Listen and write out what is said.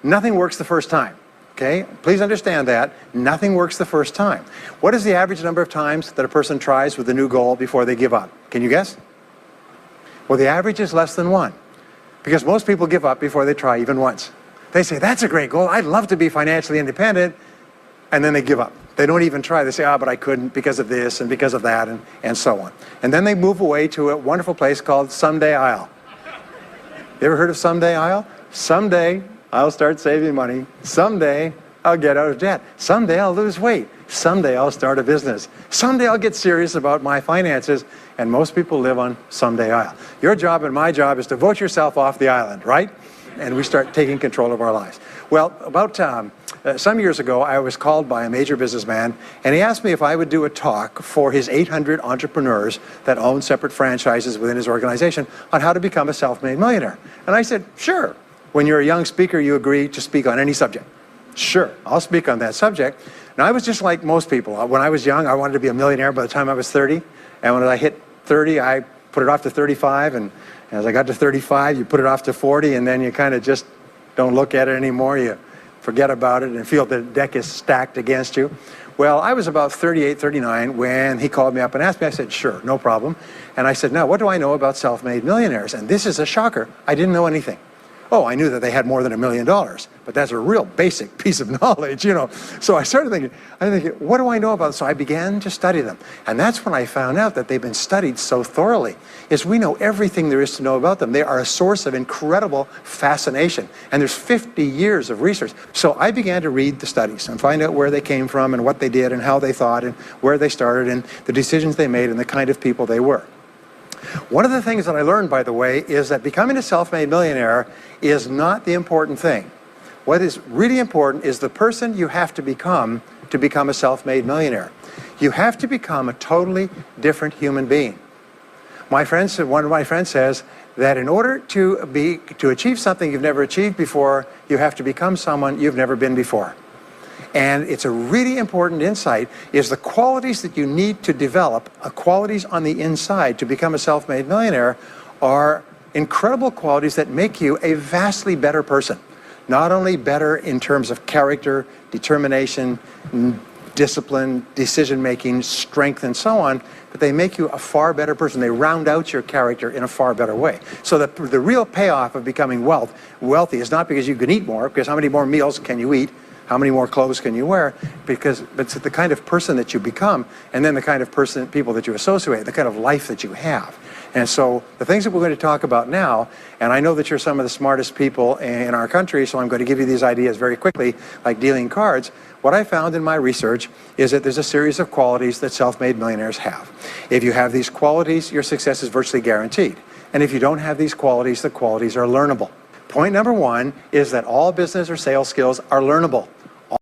Nothing works the first time. Okay? Please understand that. Nothing works the first time. What is the average number of times that a person tries with a new goal before they give up? Can you guess? Well, the average is less than 1. Because most people give up before they try even once. They say, that's a great goal. I'd love to be financially independent. And then they give up. They don't even try. They say, but I couldn't because of this and because of that and so on. And then they move away to a wonderful place called Someday I'll. You ever heard of Someday I'll? Someday I'll start saving money. Someday I'll get out of debt. Someday I'll lose weight. Someday I'll start a business. Someday I'll get serious about my finances. And most people live on Someday I'll. Your job and my job is to vote yourself off the island, right? And we start taking control of our lives. Well, about some years ago, I was called by a major businessman, and he asked me if I would do a talk for his 800 entrepreneurs that own separate franchises within his organization on how to become a self-made millionaire. And I said, sure. When you're a young speaker, you agree to speak on any subject. Sure, I'll speak on that subject. Now, I was just like most people. When I was young, I wanted to be a millionaire by the time I was 30. And when I hit 30, I put it off to 35. And as I got to 35, you put it off to 40, and then you kind of just don't look at it anymore. You forget about it and feel the deck is stacked against you. Well, I was about 38, 39 when he called me up and asked me. I said, sure, no problem. And I said, now, what do I know about self-made millionaires? And this is a shocker. I didn't know anything. Oh, I knew that they had more than $1 million, but that's a real basic piece of knowledge, you know. So I started thinking, what do I know about them? So I began to study them. And that's when I found out that they've been studied so thoroughly, is we know everything there is to know about them. They are a source of incredible fascination. And there's 50 years of research. So I began to read the studies and find out where they came from and what they did and how they thought and where they started and the decisions they made and the kind of people they were. One of the things that I learned, by the way, is that becoming a self-made millionaire is not the important thing. What is really important is the person you have to become a self-made millionaire. You have to become a totally different human being. One of my friends says that in order to achieve something you've never achieved before, you have to become someone you've never been before. And it's a really important insight, is the qualities that you need to develop, qualities on the inside to become a self-made millionaire, are incredible qualities that make you a vastly better person. Not only better in terms of character, determination, discipline, decision-making, strength, and so on, but they make you a far better person. They round out your character in a far better way. So the real payoff of becoming wealthy is not because you can eat more, because how many more meals can you eat? How many more clothes can you wear? But it's the kind of person that you become, and then the kind of people that you associate, the kind of life that you have. And so the things that we're going to talk about now, and I know that you're some of the smartest people in our country, so I'm going to give you these ideas very quickly, like dealing cards. What I found in my research is that there's a series of qualities that self-made millionaires have. If you have these qualities, your success is virtually guaranteed. And if you don't have these qualities, the qualities are learnable. Point number one is that all business or sales skills are learnable.